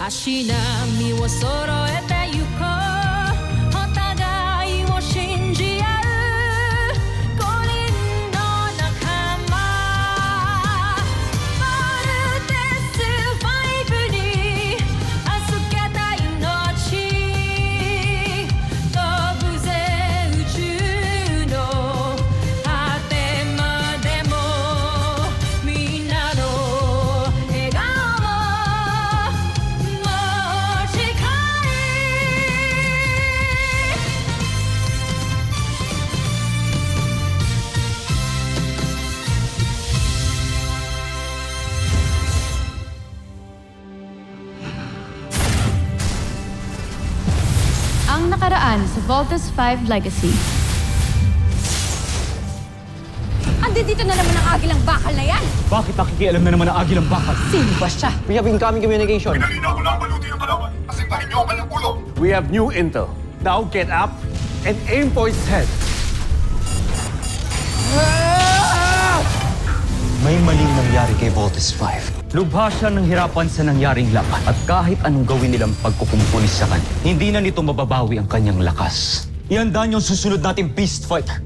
足並みを揃えてゆこうお互いを信じ合う五人の仲間ボルテス5に預けた命飛ぶぜ宇宙の果てまでもみんなの笑顔も持ち帰Ang nakaraan sa Voltes 5 Legacy. Andi dito na naman ang agilang bakal na yan! Bakit nakikialam na naman ang agilang bakal? Sino ba siya? We have incoming communication. Pinalina ko lang maluti ng kalaban. Asintahin niyo ang kanyang ulo. We have new intel. Now get up and aim for its head. May maling nangyari kay Voltes 5. Lubha siya ng hirapan sa nangyaring laban. At kahit anong gawin nilang pagkukumpulis sa kanya, hindi na nito mababawi ang kanyang lakas. Ihanda niyo ang susunod nating Beast Fighter.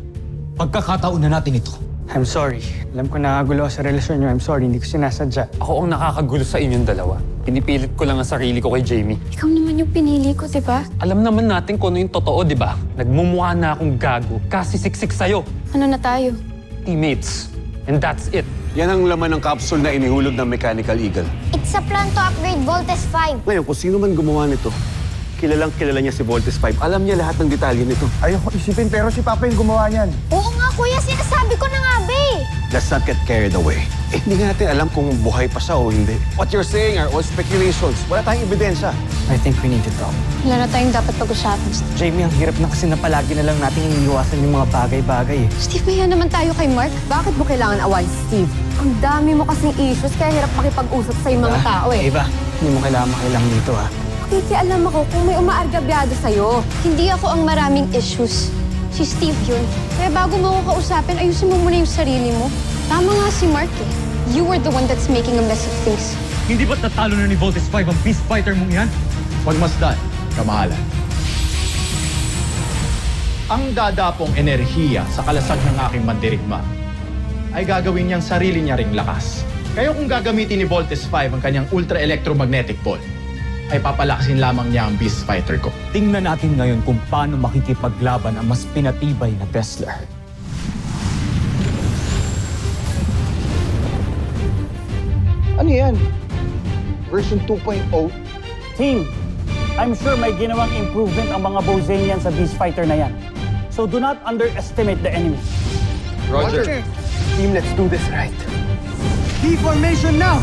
Pagkakataon na natin ito. I'm sorry. Alam ko nakagulo sa relasyon niyo. I'm sorry, hindi ko sinasadya. Ako ang nakakagulo sa inyong dalawa. Pinipilit ko lang ang sarili ko kay Jamie. Ikaw naman yung pinili ko, di ba? Alam naman natin kung ano yung totoo, di ba? Nagmumukha na akong gago. Kasi siksik sa'yo. Ano na tayo? Teammates. And that's it. Yan ang laman ng capsule na inihulog ng Mechanical Eagle. It's a plan to upgrade Voltes 5. Ngayon, kung sino man gumawa nito, kilalang kilala niya si Voltes 5. Alam niya lahat ng detalye nito. Ayoko isipin, pero si Papa yung gumawa niyan. Oo nga kuya, sinasabi ko na nga be. Let's not get carried away. Hindi nga natin alam kung buhay pa siya o hindi. What you're saying are all speculations. Wala tayong ebidensya. I think we need to talk. Wala na tayong dapat pag-usapan. Jamie, ang hirap na kasi na palagi na lang natin iniiwasan yung mga bagay-bagay eh. Steve, maya naman tayo kay Mark. Bakit mo kailangan awayin si Steve? Ang dami mo kasing issues kaya hirap makipag-usap sa mga tao eh. Eva, hindi mo kailangan makilang dito ha. Kikialam ako kung may umaargabyado sa'yo. Hindi ako ang maraming issues. Si Steve yun. Kaya bago mo ako kausapin, ayusin mo muna yung sarili mo. Tama nga si Mark eh. You were the one that's making a mess of things. Hindi ba't natalo na ni Voltes 5 ang Beast Fighter mong yan? Pagmasdan, kamahalan. Ang dadapong enerhiya sa kalasag ng aking mandirigma ay gagawin niyang sarili niya ring lakas. Kaya kung gagamitin ni Voltes 5 ang kanyang ultra-electromagnetic ball, ay papalakasin lamang niya ang Beast Fighter ko. Tingnan natin ngayon kung paano makikipaglaban ang mas pinatibay na Tesla. Ano yan? Version 2.0? Team, I'm sure may ginawang improvement ang mga Bozanian sa Beast Fighter na yan. So do not underestimate the enemy. Roger. Team, let's do this right. D-formation now!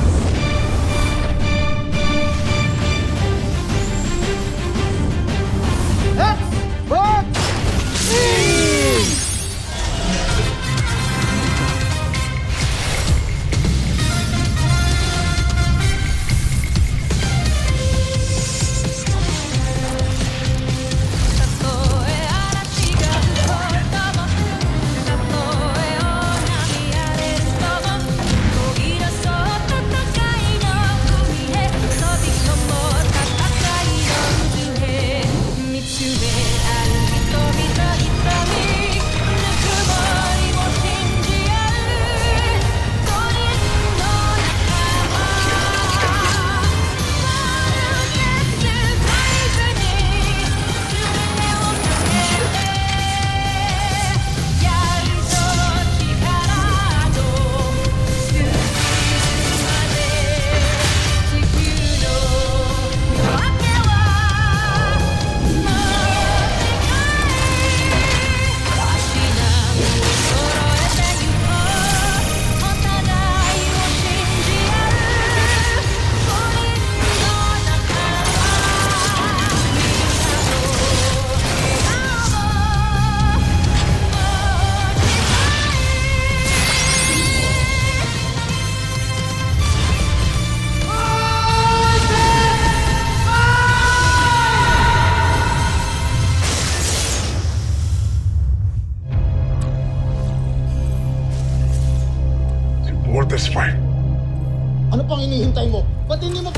Voltes 5. Ano pang hinihintay mo? Ba't hindi mo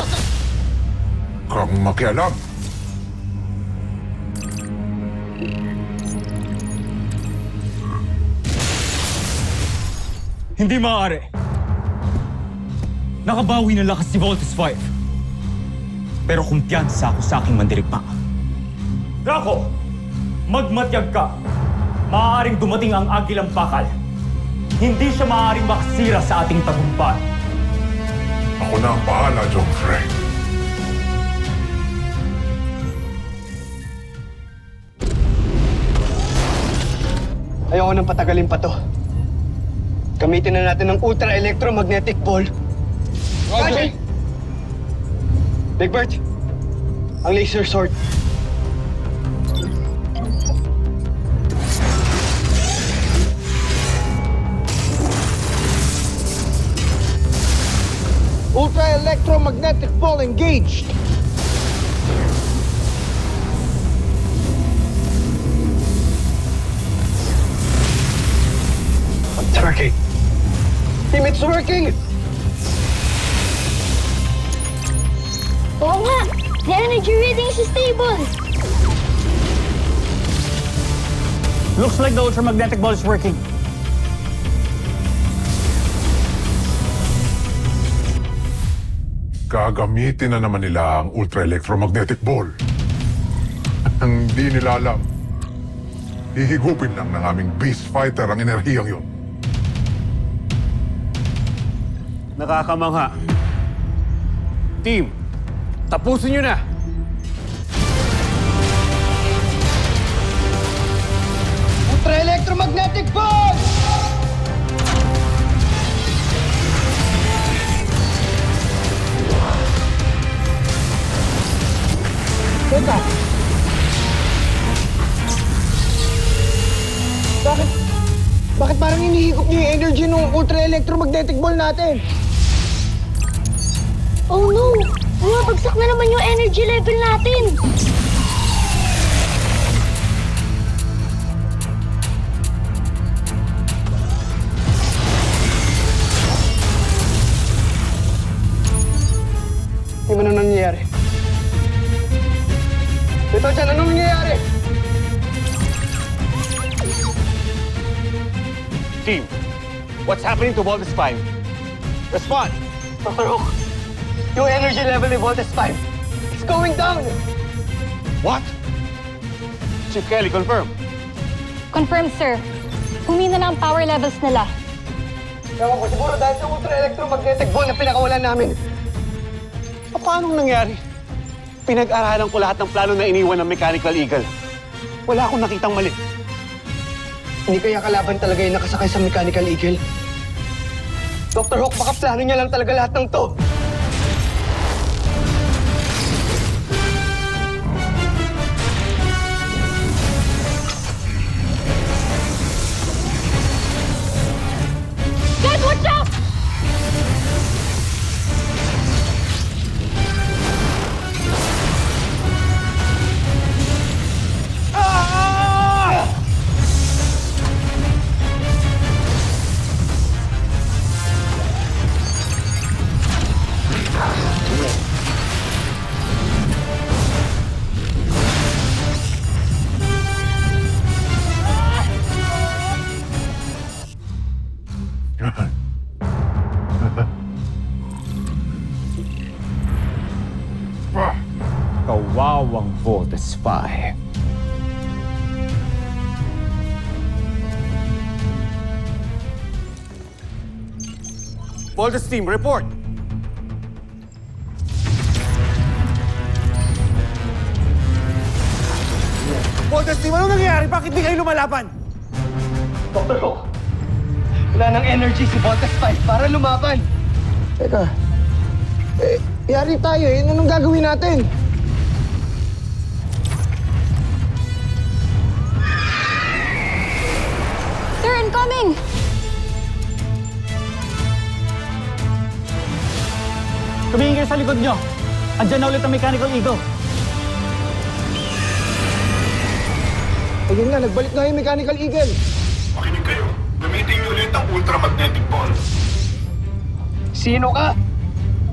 kang makialam. Hindi maaari. Nakabawi ng lakas si Voltes 5. Pero kumpiyansa ako sa aking mandirigma. Draco, magmatyag ka. Maaaring dumating ang agilang bakal. Hindi siya maaaring makasira sa ating tagumpay. Ako na ang bahala, John Frey. Ayoko nang patagalin pa to. Gamitin na natin ng ultra-electromagnetic ball. Roger! Big Bert, ang laser sword. Ultra-electromagnetic ball engaged! It's working! Team, it's working! Oo nga! The energy reading is stable! Looks like the ultramagnetic ball is working. Gagamitin na naman nila ang ultra-electromagnetic ball. Ang di nila alam, hihigupin lang ng aming beast fighter ang enerhiyang yun. Nakakamangha. Team, tapusin nyo na! Ultra-electromagnetic ball! Teka! Bakit parang hinihigop niyo yung energy ng ultra-electromagnetic ball natin? Oh no! Bumabagsak na naman yung energy level natin! Di ba na nangyayari? Ito dyan, anong nangyayari? Team, what's happening to Voltes 5? Respond! Dr. Hook, yung energy level ni Voltes 5, it's going down! What? Chief Kelly, confirm. Confirmed, sir. Humina na ang power levels nila. Ewan ko, siguro dahil sa ultra-electromagnetic ball na pinakawalan namin. Paano nangyari? Pinag-aralan ko lahat ng plano na iniwan ng Mechanical Eagle. Wala akong nakitang mali. Hindi kaya kalaban talaga yung nakasakay sa Mechanical Eagle? Dr. Hook, baka plano niya lang talaga lahat ng to. Guys, watch out! Kawawang Voltes 5. Voltes team, report! Voltes team, ano nangyayari? Bakit di kayo lumalaban? Dr. Hook, wala ng energy si Voltes 5 para lumaban. Teka, yari tayo eh. Anong gagawin natin? Sir, incoming! Tumingin kayo sa likod nyo. Andyan na ulit ang Mechanical Eagle. Ayun nga, nagbalik na yung Mechanical Eagle. Makinig kayo. Gamitin niyo ulit ang ultramagnetic ball. Sino ka?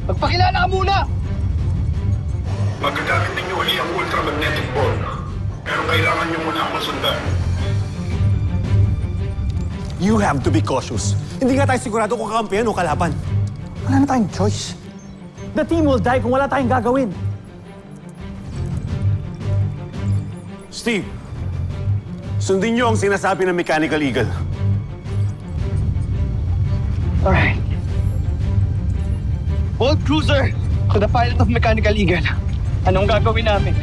Magpakilala ka muna! Magagamit ninyo uli ang ultramagnetic ball. Pero kailangan nyo muna akong sundan. You have to be cautious. Hindi nga tayo sigurado kung kakampihan o kalaban. Wala na tayong choice. The team will die kung wala tayong gagawin. Steve, sundin niyo ang sinasabi ng Mechanical Eagle. Alright. Bolt Cruiser, to the pilot of Mechanical Eagle. Anong gagawin namin?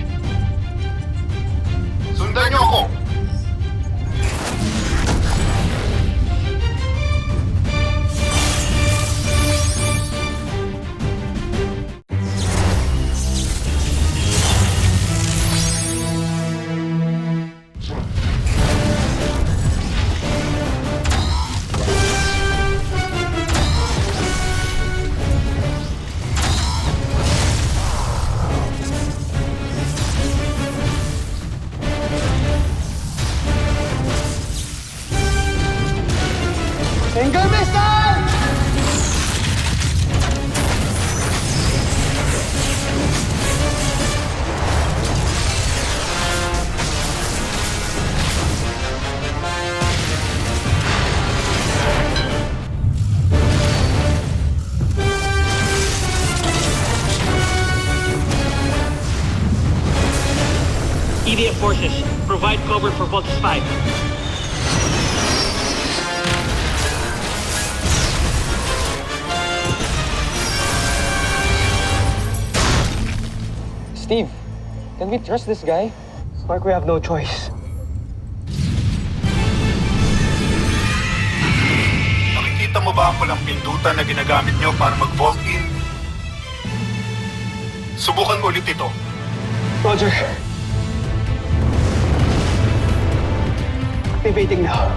Sundan niyo ako! Finger missile! EDF forces, provide cover for Voltes 5. Steve, can we trust this guy? Mark, we have no choice. Nakikita mo ba ang pulang pindutan na ginagamit nyo para mag-vault in? Subukan mo ulit ito. Roger. Activating now.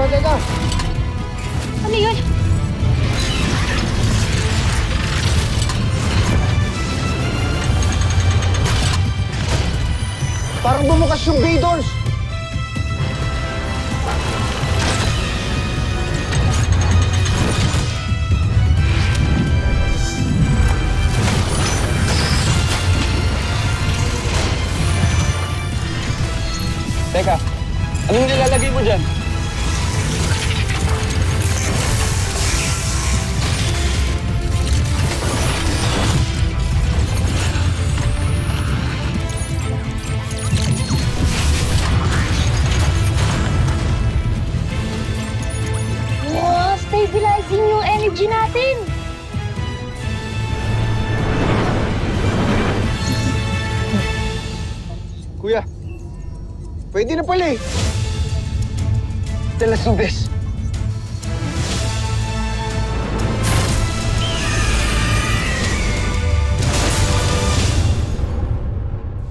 Teka! Ano yun? Parang bumukas yung bay doors! Teka, anong nilalagay mo dyan? Stabilizing yung energy natin! Kuya, pwede na pala eh. Then let's do this.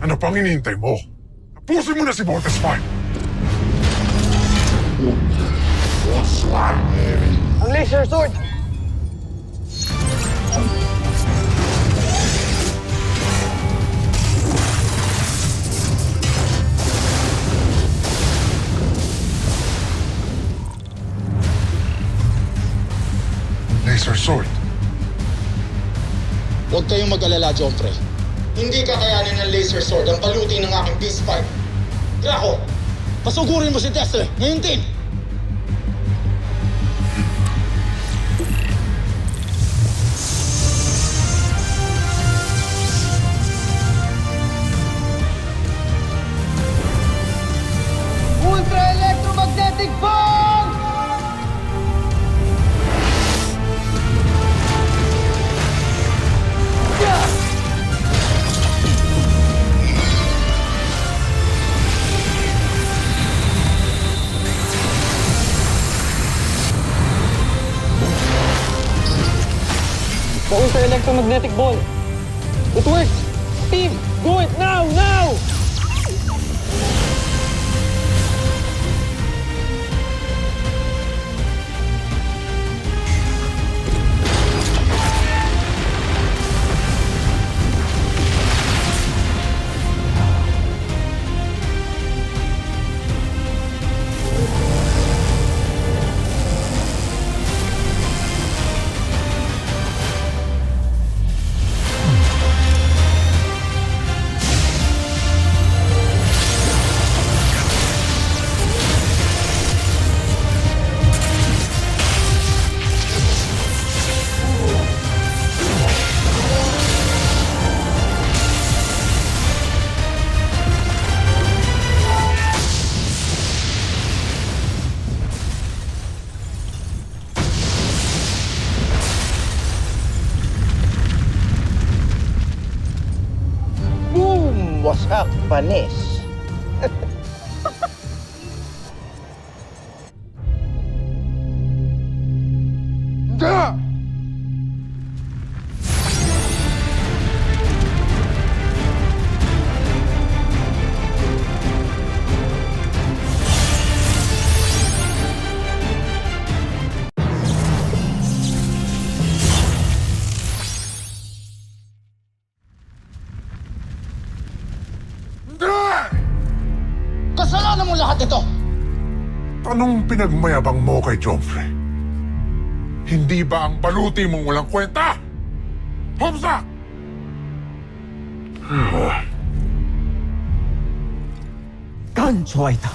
Ano pang hinihintay mo? Tapusin mo na si Voltes 5! Ang laser sword! Laser sword. Huwag kayong mag-alala, Joffrey. Hindi kakayanin ng laser sword ang palutin ng aking Beast Fight. Draco, pasugurin mo si Tesla ngayon din! Ultra electromagnetic ball! The ultra electromagnetic ball. It works! Steve, do it now! Now! Panis. Da! Da! Kasalanan mo lahat ito! Anong pinagmayabang mo kay Joffrey? Hindi ba ang baluti mong walang kwenta? Homsak! Gancho Aita.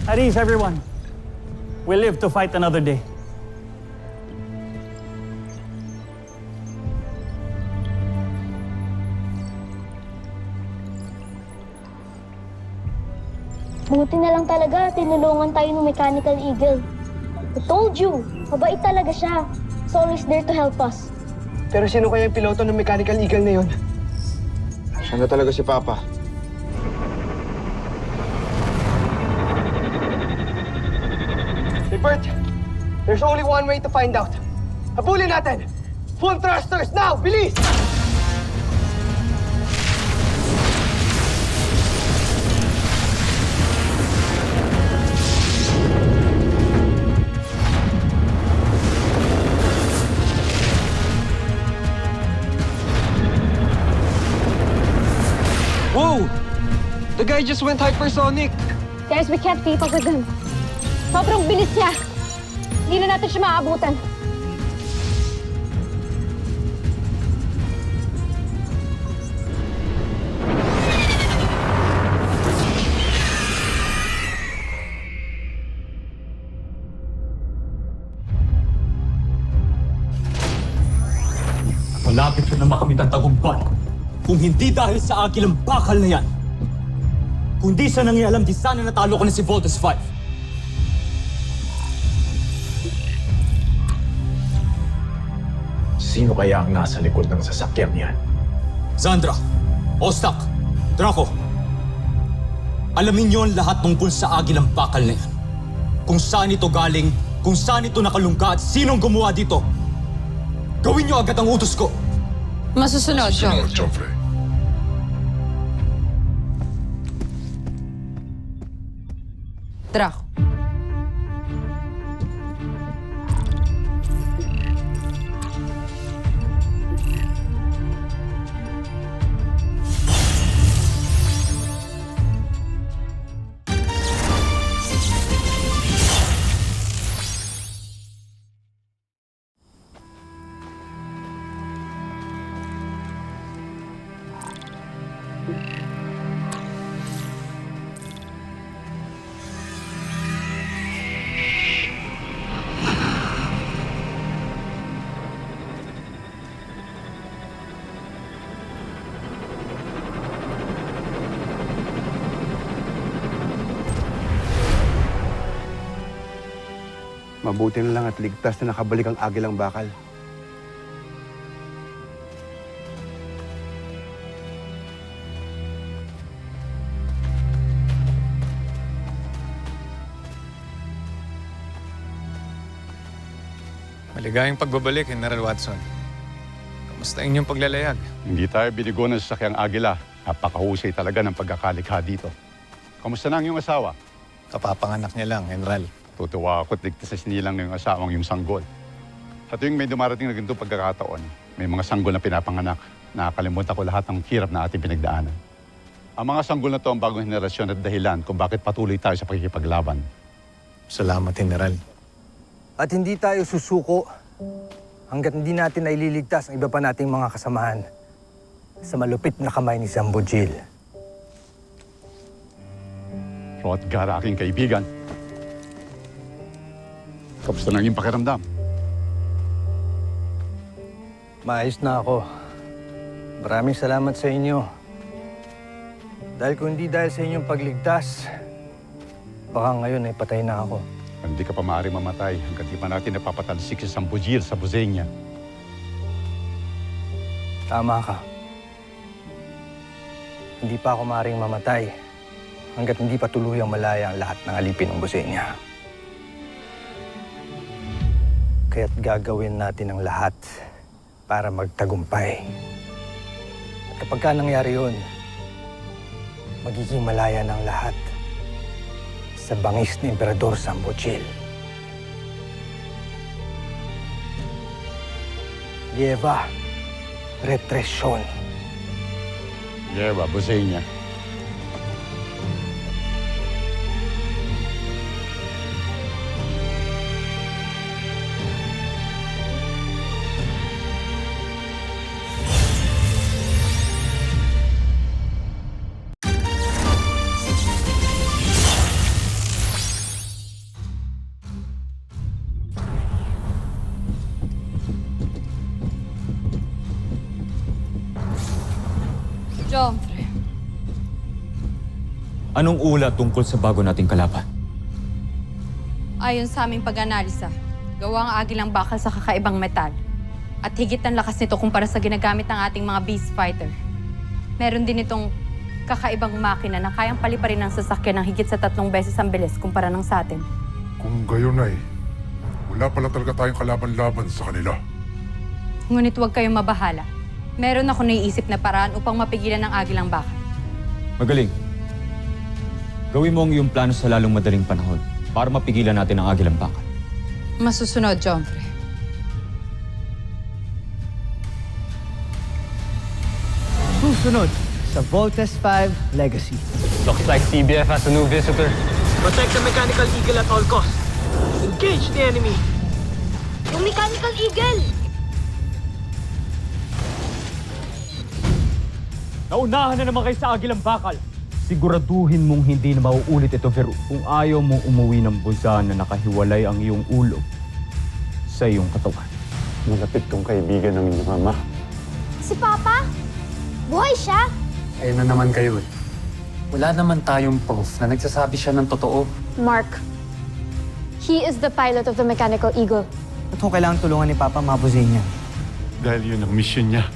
At ease, everyone. We live to fight another day. Buti na lang talaga, tinulungan tayo ng Mechanical Eagle. I told you, mabait talaga siya. He's always there to help us. Pero sino kaya yung piloto ng Mechanical Eagle na yun? Siya na talaga si Papa. Hey Bert, there's only one way to find out. Habulin natin! Full thrusters now! Bilis! Whoa! The guy just went hypersonic! Guys, we can't keep up with him. Sobrang bilis niya. Hindi na natin siya maaabutan. Malapit ko na makamit ang tagumpay. Kung hindi dahil sa agilang bakal na yan, kundi sa nangyayalam, di sana natalo ko na si Voltes 5. Sino kaya ang nasa likod ng sasakyan yan? Zandra, Ostak, Draco, alamin niyo ang lahat tungkol sa agilang bakal na yan. Kung saan ito galing, kung saan ito nakalungga at sinong gumawa dito. Gawin niyo agad ang utos ko. Masusunod, Sunod, Joffrey. Draco. Mabuti na lang at ligtas na nakabalik ang agilang bakal. Maligayang pagbabalik, General Watson. Kamusta inyong paglalayag? Hindi tayo binigo ng sasakyang agila. Napakahusay talaga ng pagkakalikha dito. Kamusta na ang iyong asawa? Kapapanganak niya lang, General. Tutuwa ako at ligtas sa sinilang ng iyong asawang yung sanggol. Sa tuwing may dumarating na ganitong pagkakataon, may mga sanggol na pinapanganak. Nakakalimutan ko lahat ng hirap na ating pinagdaanan. Ang mga sanggol na to ang bagong henerasyon at dahilan kung bakit patuloy tayo sa pakikipaglaban. Salamat, General. At hindi tayo susuko hanggat hindi natin naililigtas ang iba pa nating mga kasamahan sa malupit na kamay ni Zambojil. Hrothgar, aking kaibigan. Kamusta na ang iyong pakiramdam? Maayos na ako. Maraming salamat sa inyo Dahil kung hindi dahil sa inyong pagligtas, baka ngayon ay patay na ako. Hindi ka pa maaaring mamatay hanggang di pa natin napapatalsik si Sambujil sa Buzenia. Tama ka. Hindi pa ako maaaring mamatay hanggat hindi pa tuluyang malaya ang lahat ng alipin ng Buzenia. Kaya't gagawin natin ang lahat para magtagumpay. At kapag ka nangyari yun, magiging malaya ng lahat sa bangis ni Emperador Sambujil. Lleva repression. Lleva, Buzenia. Joffrey, Anong ulat tungkol sa bago nating kalaban? ayon sa aming pag-analisa, gawa ang agilang bakal sa kakaibang metal. At higit ang lakas nito kumpara sa ginagamit ng ating mga beast fighter. Meron din itong kakaibang makina na kayang paliparin ng sasakyan ng higit sa 3 beses ang bilis kumpara ng sa atin. Kung gayon ay, wala pala talaga tayong kalaban-laban sa kanila. Ngunit huwag kayong mabahala. Meron ako naiisip na paraan upang mapigilan ang agilang bakal. Magaling. Gawin mo ang iyong plano sa lalong madaling panahon para mapigilan natin ang agilang bakal. Masusunod, Joffrey. Susunod sa Voltes 5 Legacy. Looks like CBF has a new visitor. Protect the Mechanical Eagle at all costs. Engage the enemy. Yung Mechanical Eagle! Naunahan na naman kayo sa agilang bakal. Siguraduhin mong hindi na mauulit ito, Veru. Kung ayaw mong umuwi ng busan na nakahiwalay ang iyong ulo sa iyong katawan. Malapit kong kaibigan ng inyong ama. Si Papa? Buhay siya? Ayun na naman kayo eh. Wala naman tayong proof na nagsasabi siya ng totoo. Mark, he is the pilot of the Mechanical Eagle. Ba't kung kailangan tulungan ni Papa mabusin niya? Dahil yun ang mission niya.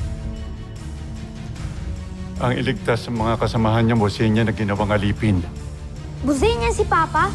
Ang iligtas sa mga kasamahan niya, Buzenia, na ginawang alipin. Buhay niya si Papa?